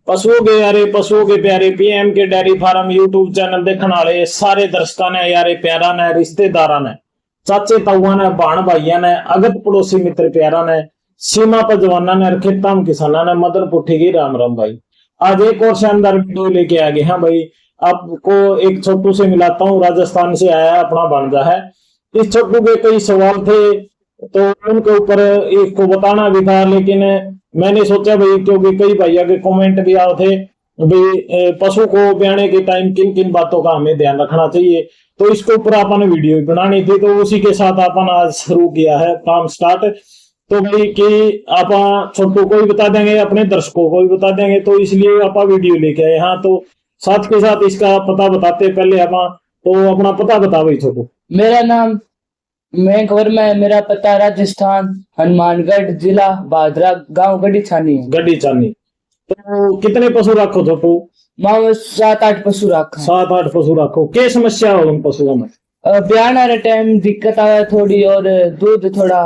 पशुओं के प्यारे पीएम के डेयरी फार्म यूट्यूब चैनल देखने वाले सारे दर्शकों ने यारे प्यारा ने रिश्तेदारा ने चाचे ताऊआ ने भाण भाइया ने अगत पड़ोसी मित्र प्यारा ने सीमा पर जवाना ने खेता में किसाना ने मदर पुठी की राम राम भाई। आज एक और शानदार वीडियो लेके आ गए हैं भाई। आपको एक छोटू से मिलाता हूँ, राजस्थान से आया अपना भांजा है। इस छोटू के कई सवाल थे तो उनके ऊपर एक को बताना भी था, लेकिन मैंने सोचा भाई क्योंकि कई भैया के कमेंट भी आए थे भाई पशु को ब्याने के टाइम किन किन बातों का हमें ध्यान रखना चाहिए, तो इसके ऊपर अपन वीडियो बनानी थी। तो उसी के साथ अपन आज शुरू किया है काम स्टार्ट। तो भाई कि आप छोटू को भी बता देंगे, अपने दर्शकों को भी बता देंगे, तो इसलिए आप वीडियो लेके आए। हाँ, तो साथ के साथ इसका पता बताते पहले आप तो अपना पता बता भाई छोटू। मेरा नाम मयंक वर्मा है, मेरा पता राजस्थान हनुमानगढ़ जिला भादरा गांव गड्डी छानी है। गड्डी छानी। तो कितने पशु रखो छोटू? मैं 7-8 पशु रखा। 7-8 पशु रखो। क्या समस्या हो उन पशुओं में? ब्याह रे टाइम दिक्कत आवे थोड़ी, और दूध थोड़ा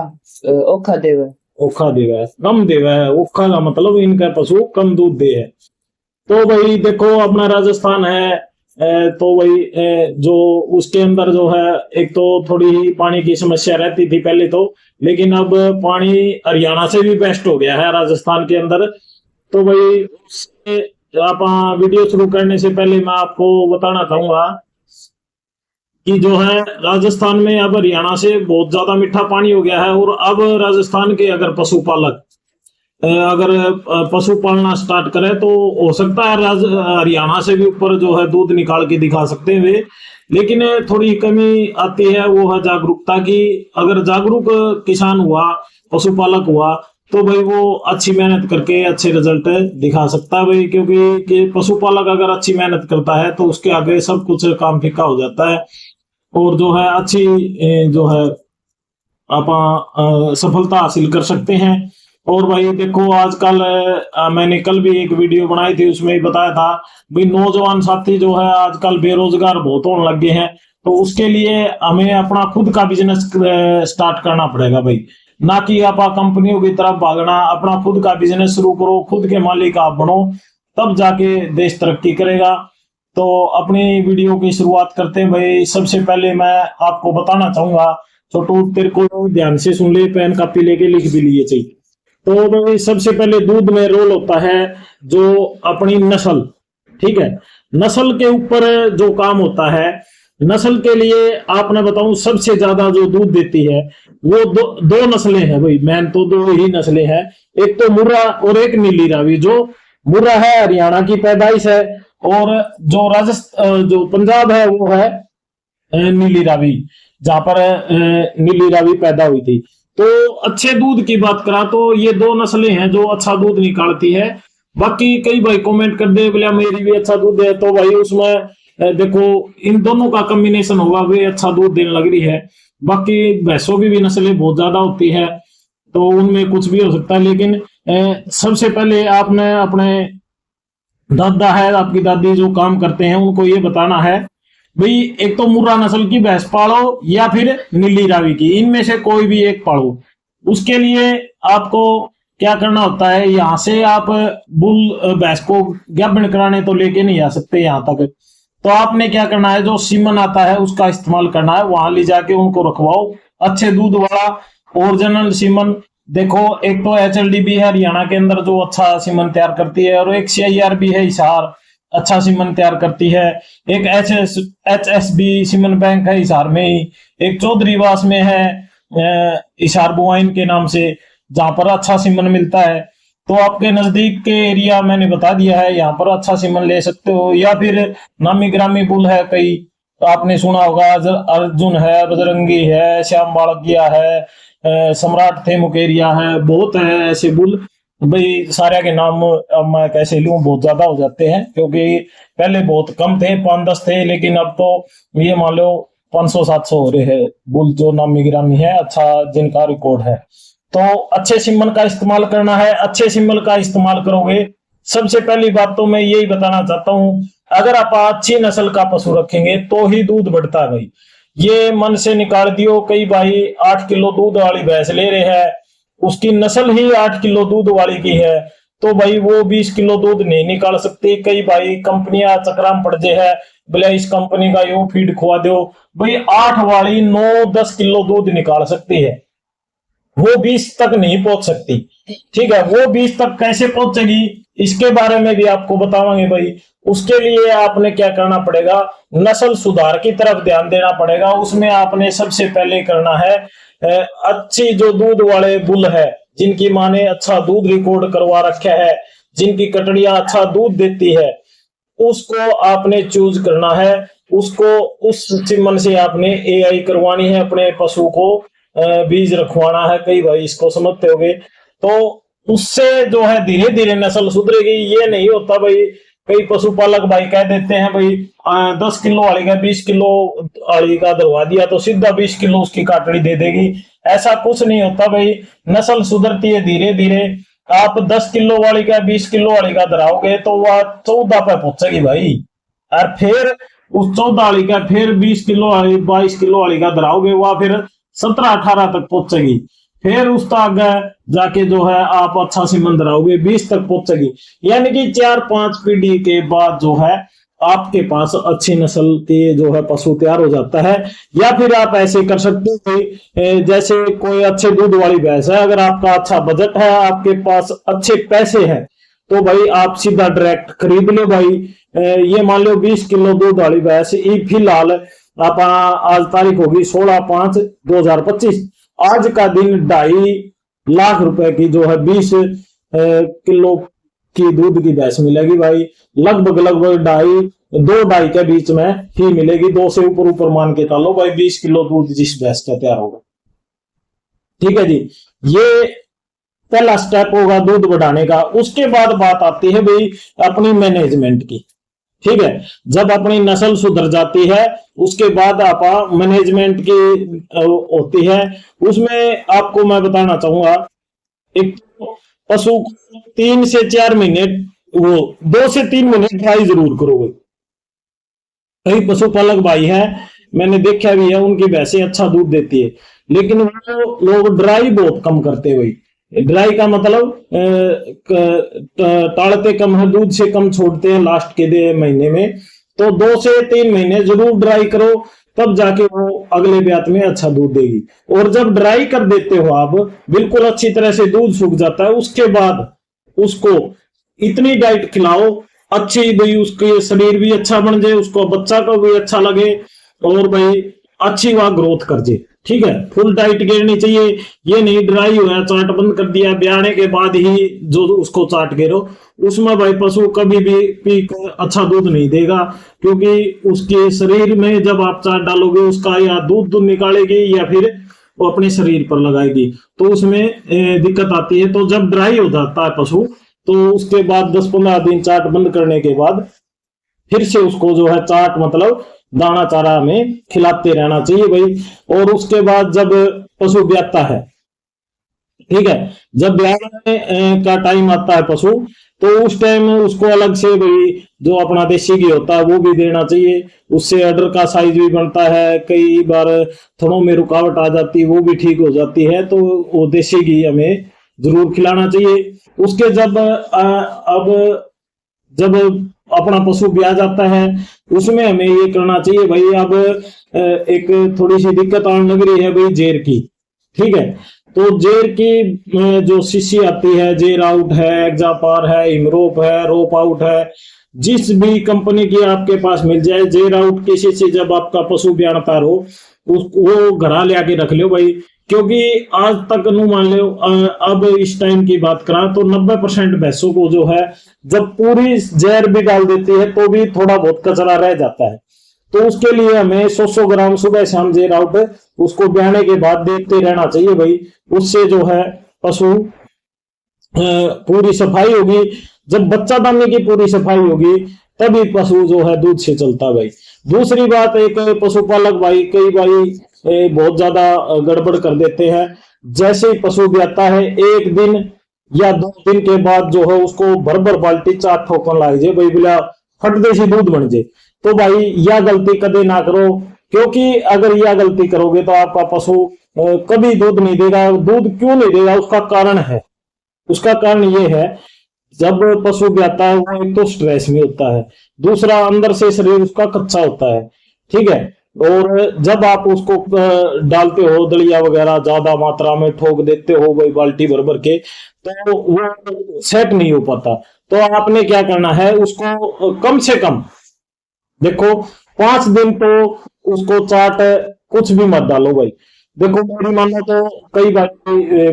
औखा देवे। औखा देवे, कम देवे। औखा का मतलब इनका पशु कम दूध दे है। तो भाई देखो अपना राजस्थान है तो भाई जो उसके अंदर जो है एक तो थोड़ी ही पानी की समस्या रहती थी पहले तो, लेकिन अब पानी हरियाणा से भी बेस्ट हो गया है राजस्थान के अंदर। तो भाई आप वीडियो शुरू करने से पहले मैं आपको बताना चाहूंगा कि जो है राजस्थान में अब हरियाणा से बहुत ज्यादा मीठा पानी हो गया है, और अब राजस्थान के अगर पशुपालक अगर पशु पालना स्टार्ट करे तो हो सकता है हरियाणा से भी ऊपर जो है दूध निकाल के दिखा सकते हैं वे। लेकिन थोड़ी कमी आती है, वो है जागरूकता की। अगर जागरूक किसान हुआ, पशुपालक हुआ, तो भाई वो अच्छी मेहनत करके अच्छे रिजल्ट दिखा सकता है भाई। क्योंकि पशुपालक अगर अच्छी मेहनत करता है तो उसके आगे सब कुछ काम फीका हो जाता है, और जो है अच्छी जो है आप सफलता हासिल कर सकते हैं। और भाई देखो आजकल मैंने कल भी एक वीडियो बनाई थी, उसमें ही बताया था भाई नौजवान साथी जो है आजकल बेरोजगार बहुत होने लग गए हैं। तो उसके लिए हमें अपना खुद का बिजनेस स्टार्ट करना पड़ेगा भाई, ना कि आप कंपनियों की तरफ भागना। अपना खुद का बिजनेस शुरू करो, खुद के मालिक आप बनो, तब जाके देश तरक्की करेगा। तो अपनी वीडियो की शुरुआत करते हैं भाई। सबसे पहले मैं आपको बताना चाहूंगा, छोटू तेरे को ध्यान से सुन ले, पेन कापी लेके लिख भी लिए चाहिए। तो भाई सबसे पहले दूध में रोल होता है जो अपनी नस्ल, ठीक है। नस्ल के ऊपर जो काम होता है, नस्ल के लिए आपने बताऊं सबसे ज्यादा जो दूध देती है वो दो नस्लें हैं भाई। मैन तो दो ही नस्लें हैं, एक तो मुर्रा और एक नीली रावी। जो मुर्रा है हरियाणा की पैदाइश है, और जो राजस्थान जो पंजाब है वो है नीली रावी, जहां पर नीली रावी पैदा हुई थी। तो अच्छे दूध की बात करा तो ये दो नस्लें हैं जो अच्छा दूध निकालती है। बाकी कई भाई कमेंट कर दे बोले मेरी भी अच्छा दूध है, तो भाई उसमें देखो इन दोनों का कॉम्बिनेशन होगा वे अच्छा दूध देने लग रही है। बाकी भैंसों की भी नस्लें बहुत ज्यादा होती है, तो उनमें कुछ भी हो सकता है। लेकिन सबसे पहले आपने अपने दादा है, आपकी दादी जो काम करते हैं, उनको ये बताना है भाई एक तो मुर्रा नस्ल की भैंस पालो या फिर नीली रावी की, इनमें से कोई भी एक पालो। उसके लिए आपको क्या करना होता है, यहाँ से आप बुल भैंस को गाभिन कराने तो लेके नहीं आ सकते यहाँ तक। तो आपने क्या करना है, जो सीमन आता है उसका इस्तेमाल करना है, वहां ले जाके उनको रखवाओ अच्छे दूध वाला ओरिजिनल सीमन। देखो एक तो HLD भी है हरियाणा के अंदर जो अच्छा सीमन तैयार करती है, और एक CIR भी है हिसार, अच्छा सीमन तैयार करती है। एक HSB सीमन बैंक है हिसार में ही, एक चौधरीवास में है हिसार बुआइन के नाम से, जहां पर अच्छा सीमन मिलता है। तो आपके नजदीक के एरिया मैंने बता दिया है, यहाँ पर अच्छा सीमन ले सकते हो। या फिर नामी ग्रामी बुल है कई, तो आपने सुना होगा अर्जुन है, बजरंगी है, श्याम बालकिया है, सम्राट थे मुकेरिया है, बहुत है ऐसे बुल भाई। सारे के नाम अब मैं कैसे लूं, बहुत ज्यादा हो जाते हैं, क्योंकि पहले बहुत कम थे, 5-10 थे, लेकिन अब तो ये मान लो 500-700 हो रहे हैं बुल जो नामी गिरामी है, अच्छा जिनका रिकॉर्ड है। तो अच्छे सिम्बल का इस्तेमाल करना है। अच्छे सिम्बल का इस्तेमाल करोगे, सबसे पहली बात तो मैं यही बताना चाहता हूं, अगर आप अच्छी नस्ल का पशु रखेंगे तो ही दूध बढ़ता है भाई। ये मन से निकाल दियो, कई भाई 8 किलो दूध वाली भैंस ले रहे हैं, उसकी नस्ल ही 8 किलो दूध वाली की है, तो तो भाई वो 20 किलो दूध नहीं निकाल सकती। कई भाई कंपनियां चक्राम पड़ जे है, बोले इस कंपनी का यो फीड खुआ दो, भाई 8 वाली 9-10 किलो दूध निकाल सकती है, वो 20 तक नहीं पहुंच सकती। ठीक है, वो 20 तक कैसे पहुंचेगी इसके बारे में भी आपको बतावांगे भाई। उसके लिए आपने क्या करना पड़ेगा, नस्ल सुधार की तरफ ध्यान देना पड़ेगा। उसमें आपने सबसे पहले करना है अच्छी जो दूध वाले बुल है, जिनकी मां ने अच्छा दूध रिकॉर्ड करवा रखा है, जिनकी कटड़ियां अच्छा दूध देती है, उसको आपने चूज करना है। उसको उस सिमन से आपने एआई करवानी है, अपने पशु को बीज रखवाना है। कई भाई इसको समझते होगे, तो उससे जो है धीरे धीरे नस्ल सुधरेगी। ये नहीं होता भाई, कई पशुपालक भाई कह देते हैं भाई 10 किलो वाली का 20 किलो वाली का दरवा दिया तो सीधा 20 किलो उसकी काटड़ी दे देगी। ऐसा कुछ नहीं होता भाई, नस्ल सुधरती है धीरे धीरे। आप 10 किलो वाली का 20 किलो वाली का धराओगे तो वह 14 पे पहुंचेगी भाई, और फिर उस 14 वाली का फिर 20 किलो वाली 22 किलो वाली का धराओगे, वह फिर 17-18 तक पहुंचेगी। फिर उस आगे जाके जो है आप अच्छा सीमन धराओगे 20 तक पहुंचेगी। यानी कि 4-5 पीढ़ी के बाद जो है आपके पास अच्छी नस्ल के जो है पशु तैयार हो जाता है। या फिर आप ऐसे कर सकते हो, जैसे कोई अच्छे दूध वाली भैंस है, अगर आपका अच्छा बजट है, आपके पास अच्छे पैसे हैं, तो भाई आप सीधा डायरेक्ट खरीद लो भाई। ये मान लो 20 किलो दूध वाली भैंस फिलहाल आप आज तारीख होगी 16/5/2025, आज का दिन 2.5 लाख रुपए की जो है 20 किलो की दूध की भैंस मिलेगी भाई। लगभग 2-2.5 के बीच में ही मिलेगी, 2 से ऊपर मान के चलो भाई 20 किलो दूध जिस भैंस का तैयार होगा। ठीक है जी, ये पहला स्टेप होगा दूध बढ़ाने का। उसके बाद बात आती है भाई अपनी मैनेजमेंट की। ठीक है, जब अपनी नस्ल सुधर जाती है उसके बाद आप मैनेजमेंट की होती है। उसमें आपको मैं बताना चाहूंगा, एक पशु को 3 से 4 महीने, वो 2 से 3 महीने ट्राई जरूर करोगे। कई पशुपालक भाई हैं, मैंने देखा भी है, उनकी भैंसें अच्छा दूध देती है, लेकिन वो लोग ड्राई बहुत कम करते हैं भाई। ड्राई का मतलब ताड़ते कम है, दूध से कम छोड़ते हैं लास्ट के महीने में। तो 2 से 3 महीने जरूर ड्राई करो, तब जाके वो अगले ब्यात में अच्छा दूध देगी। और जब ड्राई कर देते हो आप, बिल्कुल अच्छी तरह से दूध सूख जाता है, उसके बाद उसको इतनी डाइट खिलाओ अच्छी भाई, उसके शरीर भी अच्छा बन जाए, उसको बच्चा को भी अच्छा लगे, और भाई अच्छी वहां ग्रोथ कर जाए। ठीक है, फुल डाइट गिरनी चाहिए। ये नहीं ड्राई हुआ चाट बंद कर दिया, ब्याने के बाद ही जो उसको चाट गिरो, उसमें भाई पशु कभी भी पी कर अच्छा दूध नहीं देगा, क्योंकि उसके शरीर में जब आप चाट डालोगे उसका या दूध निकालेगी या फिर वो अपने शरीर पर लगाएगी, तो उसमें दिक्कत आती है। तो जब ड्राई हो जाता है पशु, तो उसके बाद 10-15 दिन चाट बंद करने के बाद फिर से उसको जो है चाट मतलब दाना चारा में खिलाते रहना चाहिए भाई। और उसके बाद जब पशु ब्याता है, ठीक है, जब ब्याने का टाइम आता है पशु, तो उस टाइम उसको अलग से भाई जो अपना देसी घी होता है वो भी देना चाहिए। उससे अडर का साइज भी बनता है, कई बार थनों में रुकावट आ जाती है वो भी ठीक हो जाती है, तो वो देसी घी हमें जरूर खिलाना चाहिए। उसके जब अपना पशु ब्याह जाता है, उसमें हमें ये करना चाहिए भाई। अब एक थोड़ी सी दिक्कत आने लग रही है भाई जेर की। ठीक है, तो जेर की जो शीशी आती है, जेर आउट है, एग्जापार है, इमरोप है, रोप आउट है, जिस भी कंपनी की आपके पास मिल जाए, जेर आउट की शीशी जब आपका पशु ब्याहता हो वो घरा ले आके रख लो भाई। क्योंकि आज तक मान लो, अब इस टाइम की बात करा तो 90% भैंसों को जो है जब पूरी जहर भी डाल देती है तो भी थोड़ा बहुत कचरा रह जाता है। तो उसके लिए हमें 100 ग्राम सुबह शाम जेर आउट उसको ब्याहने के बाद देते रहना चाहिए भाई। उससे जो है पशु पूरी सफाई होगी। जब बच्चा दाने की पूरी सफाई होगी तभी पशु जो है दूध से चलता भाई। दूसरी बात, एक पशुपालक भाई कई भाई बहुत ज्यादा गड़बड़ कर देते हैं। जैसे ही पशु ब्याता है 1 दिन या 2 दिन के बाद जो है उसको भर बाल्टी चाट ठोकन लग जाए भाई, बोला फट देसी दूध बन जाए। तो भाई यह गलती कदे ना करो, क्योंकि अगर यह गलती करोगे तो आपका पशु कभी दूध नहीं देगा। दूध क्यों नहीं देगा, उसका कारण है। उसका कारण ये है, जब पशु ब्याता है वो एक तो स्ट्रेस में होता है, दूसरा अंदर से शरीर उसका कच्चा होता है, ठीक है। और जब आप उसको डालते हो दलिया वगैरह ज्यादा मात्रा में ठोक देते हो भाई बाल्टी भर भर के, तो वो सेट नहीं हो पाता। तो आपने क्या करना है, उसको कम से कम देखो 5 दिन तो उसको चाट कुछ भी मत डालो भाई। देखो मेरी मानो तो कई बार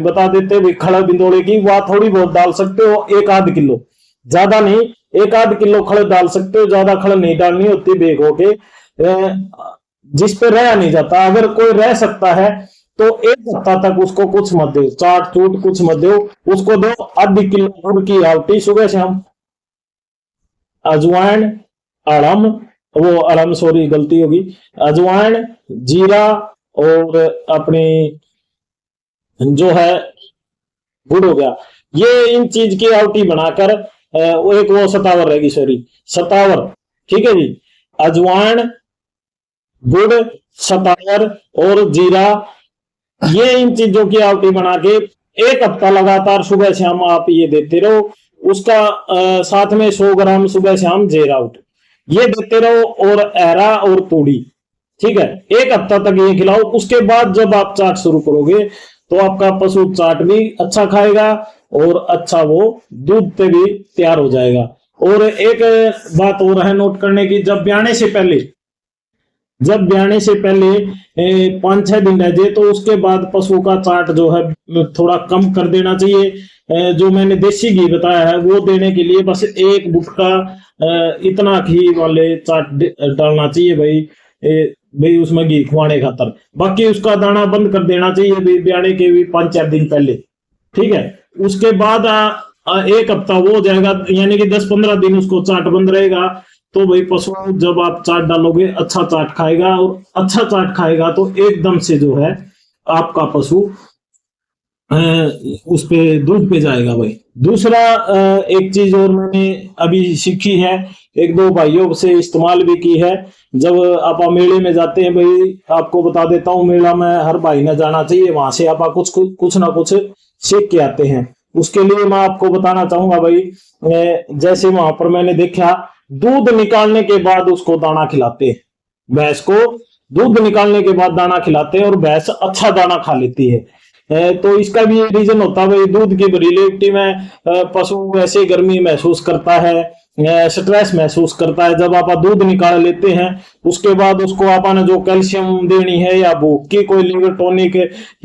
बता देते भाई खड़ा बिंदोड़े की वह थोड़ी बहुत डाल सकते हो, 1 आध किलो, ज्यादा नहीं, 1 आध किलो खड़ डाल सकते हो, ज्यादा खड़ नहीं डालनी होती बेग होके जिस पे रह नहीं जाता। अगर कोई रह सकता है तो 1 हफ्ता तक उसको कुछ मत दो, चाट चूट कुछ मत दो, उसको दो ½ किलो गुड़ की आवटी सुबह शाम, अजवाइन, अड़म, वो अड़म सॉरी गलती होगी, अजवाइन, जीरा और अपनी जो है गुड़ हो गया, ये इन चीज की आवटी बनाकर वो एक वो सतावर रहेगी, सॉरी सतावर, ठीक है जी। अजवाइन, गुड़, सतावर और जीरा, ये इन चीजों की आवटी बना के 1 हफ्ता लगातार सुबह शाम आप ये देते रहो। उसका साथ में 100 ग्राम सुबह शाम जेर आउट ये देते रहो, और एरा और तूड़ी, ठीक है। 1 हफ्ता तक ये खिलाओ। उसके बाद जब आप चाट शुरू करोगे तो आपका पशु चाट भी अच्छा खाएगा और अच्छा वो दूध पे भी तैयार हो जाएगा। और एक बात और है नोट करने की, जब ब्याने से पहले 5-6 दिन रह जाए तो उसके बाद पशु का चाट जो है थोड़ा कम कर देना चाहिए। जो मैंने देसी घी बताया है वो देने के लिए बस 1 गुटका इतना घी वाले चाट डालना चाहिए भाई उसमें घी खुआने खातर। बाकी उसका दाना बंद कर देना चाहिए भाई ब्याने के भी 5-4 दिन पहले, ठीक है। उसके बाद 1 हफ्ता वो हो जाएगा, यानी कि 10-15 दिन उसको चाट बंद रहेगा। तो भाई पशु जब आप चाट डालोगे अच्छा चाट खाएगा, और अच्छा चाट खाएगा तो एकदम से जो है आपका पशु उस पे दूध पे जाएगा भाई। दूसरा एक चीज और मैंने अभी सीखी है, 1-2 भाइयों से इस्तेमाल भी की है। जब आप मेले में जाते हैं भाई, आपको बता देता हूँ मेला में हर भाई ने जाना चाहिए, वहां से आप कुछ ना कुछ सीख के आते हैं। उसके लिए मैं आपको बताना चाहूंगा भाई, जैसे वहां पर मैंने देखा दूध निकालने के बाद उसको दाना खिलाते हैं, भैंस को दूध निकालने के बाद दाना खिलाते हैं और भैंस अच्छा दाना खा लेती है। तो इसका भी रीजन होता है भाई, दूध की वैलिडिटी में पशु वैसे गर्मी महसूस करता है, स्ट्रेस महसूस करता है। जब आप दूध निकाल लेते हैं उसके बाद उसको आपने जो कैल्शियम देनी है या भूख की कोई लीवर टॉनिक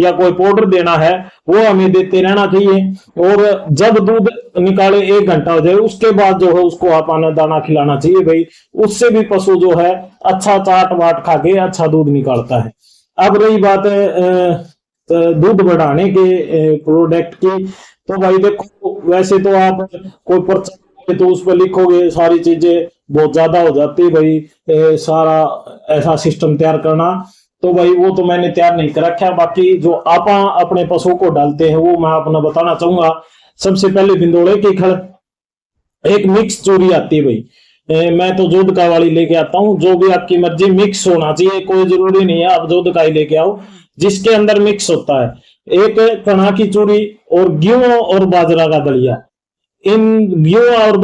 या कोई पाउडर देना है वो हमें देते रहना चाहिए। और जब दूध निकाले 1 घंटा हो जाए उसके बाद जो है उसको आपने दाना खिलाना चाहिए भाई, उससे भी पशु जो है अच्छा चाट वाट खा के अच्छा दूध निकालता है। अब रही बात दूध बढ़ाने के प्रोडक्ट की, तो भाई देखो वैसे तो आप कोई पर्चा तो उस पर लिखोगे सारी चीजें बहुत ज्यादा हो जाती है भाई, सारा ऐसा सिस्टम तैयार करना, तो भाई वो तो मैंने तैयार नहीं कर रखा। बाकी जो आप अपने पशुओं को डालते हैं वो मैं अपना बताना चाहूंगा। सबसे पहले बिंदोड़े की खड़, एक मिक्स चूरी आती है भाई, मैं तो जोधका वाली लेके आता हूँ, जो भी आपकी मर्जी, मिक्स होना चाहिए, कोई जरूरी नहीं है आप जोधका ही लेके आओ जिसके अंदर मिक्स होता है। एक चना की चूरी और गेहूं और बाजरा का दलिया, इन गेहूं और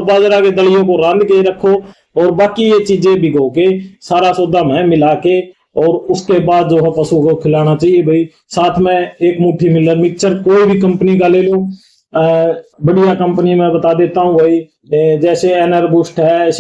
बाजरा के दलियों को रांध के रखो और बाकी ये चीजें भिगो के सारा सौदा में मिला के और उसके बाद जो है पशु को खिलाना चाहिए भाई। साथ में 1 मुट्ठी मिलर मिक्सचर कोई भी कंपनी का ले लो, बढ़िया कंपनी में बता देता हूँ भाई, जैसे एनर बूस्ट है,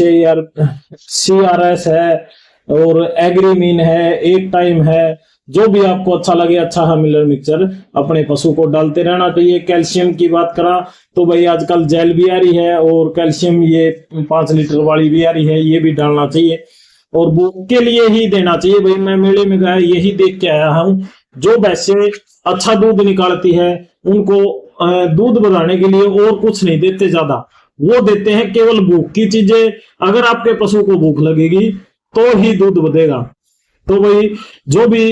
CRS है और एग्रीमीन है, 1 टाइम है, जो भी आपको अच्छा लगे अच्छा है मिलर मिक्सचर अपने पशु को डालते रहना चाहिए। कैल्शियम की बात करा तो भाई आजकल जेल भी आ रही है और कैल्शियम ये 5 लीटर वाली भी आ रही है, ये भी डालना चाहिए और भूख के लिए ही देना चाहिए भाई। मैं मेले में गया यही देख के आया हूँ, जो भैंसे अच्छा दूध निकालती है उनको दूध बढ़ाने के लिए और कुछ नहीं देते ज्यादा, वो देते हैं केवल भूख की चीजें। अगर आपके पशु को भूख लगेगी तो ही दूध बढ़ेगा। तो भाई जो भी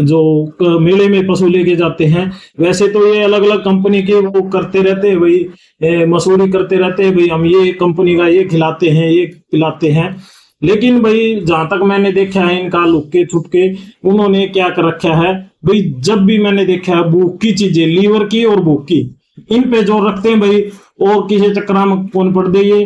जो मेले में पशु लेके जाते हैं, वैसे तो ये अलग अलग कंपनी के वो करते रहते हैं भाई, मसूरी करते रहते हैं भाई, हम ये कंपनी का ये खिलाते हैं ये पिलाते हैं, लेकिन भाई जहां तक मैंने देखा है इनका लुक्के छुपके उन्होंने क्या कर रखा है भाई, जब भी मैंने देखा है भूख की चीजें, लीवर की और भूख की, इन पे जोर रखते हैं भाई, और किसी चक्कर में कौन पड़ दे ये,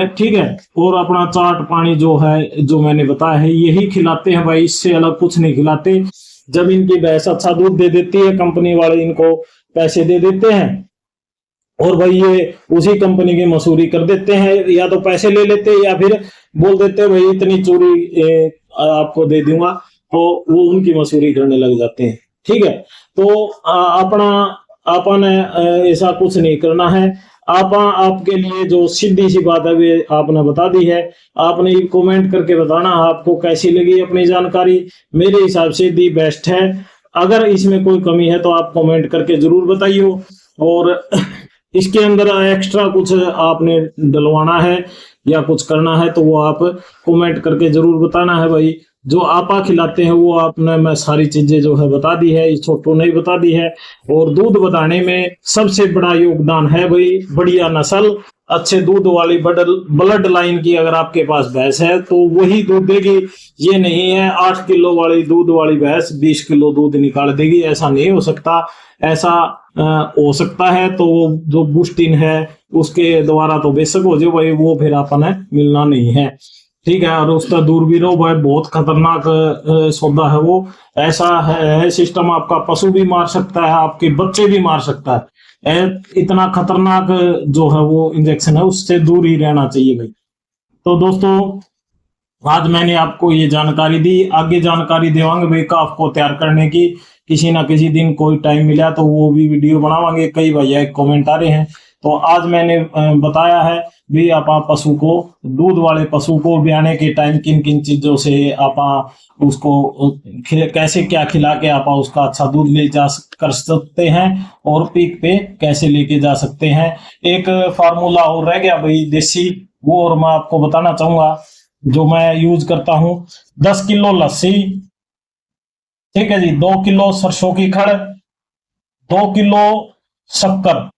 ठीक है। और अपना चाट पानी जो है, जो मैंने बताया है, यही खिलाते हैं भाई, इससे अलग कुछ नहीं खिलाते। जब इनकी भैंस अच्छा दूध दे देती है, कंपनी वाले इनको पैसे दे देते हैं, और भाई ये उसी कंपनी की मसूरी कर देते हैं, या तो पैसे ले लेते हैं या फिर बोल देते हैं भाई इतनी चूरी आपको दे दूंगा, तो वो उनकी मसूरी करने लग जाते हैं, ठीक है। तो अपना अपन ऐसा कुछ नहीं करना है। आपके लिए जो सीधी सी बात है वे आपने बता दी है। आपने कमेंट करके बताना आपको कैसी लगी अपनी जानकारी। मेरे हिसाब से दी बेस्ट है। अगर इसमें कोई कमी है तो आप कमेंट करके जरूर बताइए, और इसके अंदर एक्स्ट्रा कुछ आपने डलवाना है या कुछ करना है तो वो आप कमेंट करके जरूर बताना है भाई। जो आपा खिलाते हैं वो आपने मैं सारी चीजें जो है बता दी है, इस छोटू नहीं बता दी है। और दूध बढ़ाने में सबसे बड़ा योगदान है भाई बढ़िया नस्ल, अच्छे दूध वाली ब्लड लाइन की अगर आपके पास भैंस है तो वही दूध देगी। ये नहीं है 8 किलो वाली दूध वाली भैंस 20 किलो दूध निकाल देगी, ऐसा नहीं हो सकता। ऐसा हो सकता है तो जो बूस्टिन है उसके द्वारा तो बेशक हो जाए भाई, वो फिर अपने मिलना नहीं है, ठीक है। और उसका दूर भी रहो भाई, बहुत खतरनाक सौदा है वो। ऐसा है सिस्टम, आपका पशु भी मार सकता है, आपके बच्चे भी मार सकता है। इतना खतरनाक जो है वो इंजेक्शन है, उससे दूर ही रहना चाहिए भाई। तो दोस्तों आज मैंने आपको ये जानकारी दी, आगे जानकारी देवांगे भाई का आपको तैयार करने की। किसी ना किसी दिन कोई टाइम मिला तो वो भी वीडियो बनावांगे। कई भैया कमेंट आ रहे हैं, तो आज मैंने बताया है भी आप पशु को, दूध वाले पशु को ब्याने के टाइम किन किन चीजों से आप उसको कैसे क्या खिला के आप उसका अच्छा दूध ले जा कर सकते हैं, और पीक पे कैसे लेके जा सकते हैं। एक फार्मूला और रह गया भाई देसी, वो और मैं आपको बताना चाहूंगा जो मैं यूज करता हूं। 10 किलो लस्सी, ठीक है जी, 2 किलो सरसों की खड़, 2 किलो शक्कर,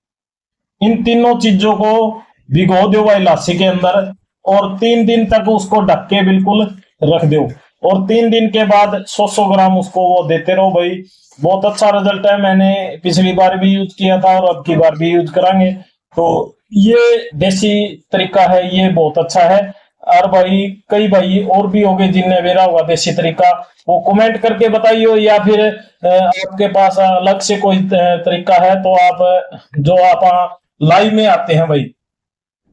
इन तीनों चीजों को भिगो दो भाई लस्सी के अंदर, और 3 दिन तक उसको ढक के बिल्कुल रख दो, और 3 दिन के बाद 100 ग्राम उसको वो देते रहो भाई। बहुत अच्छा रिजल्ट है, मैंने पिछली बार भी यूज किया था और अब की बार भी यूज करांगे। तो ये देसी तरीका है, ये बहुत अच्छा है। और भाई कई भाई और भी होंगे जिनने मेरा होगा देसी तरीका, वो कमेंट करके बताइए, या फिर आपके पास अलग से कोई तरीका है तो आप जो आप लाइव में आते हैं भाई,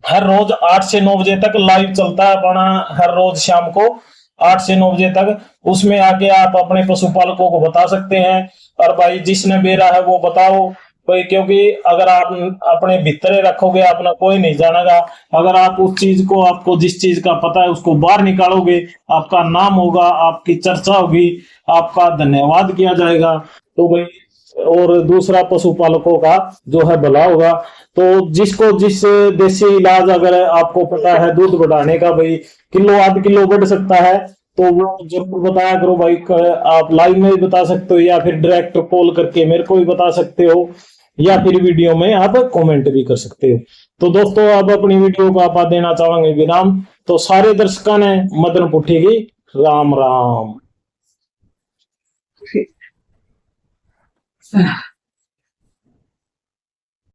हर रोज 8 से 9 बजे तक लाइव चलता है अपना, हर रोज शाम को 8 से 9 बजे तक, उसमें आके आप अपने पशुपालकों को बता सकते हैं। और भाई जिसने बेरा है वो बताओ भाई, क्योंकि अगर आप अपने भीतरे रखोगे अपना कोई नहीं जानेगा। अगर आप उस चीज को, आपको जिस चीज का पता है उसको बाहर निकालोगे, आपका नाम होगा, आपकी चर्चा होगी, आपका धन्यवाद किया जाएगा, तो भाई और दूसरा पशुपालकों का जो है भला होगा। तो जिसको जिस देसी इलाज अगर आपको पता है दूध बढ़ाने का भाई, किलो आध किलो बढ़ सकता है, तो वो जरूर बताया करो भाई। आप लाइव में भी बता सकते हो, या फिर डायरेक्ट कॉल करके मेरे को भी बता सकते हो, या फिर वीडियो में आप कमेंट भी कर सकते हो। तो दोस्तों अब अपनी वीडियो को आप देना चाहेंगे विराम। तो सारे दर्शकों ने मदन पुठी की राम राम।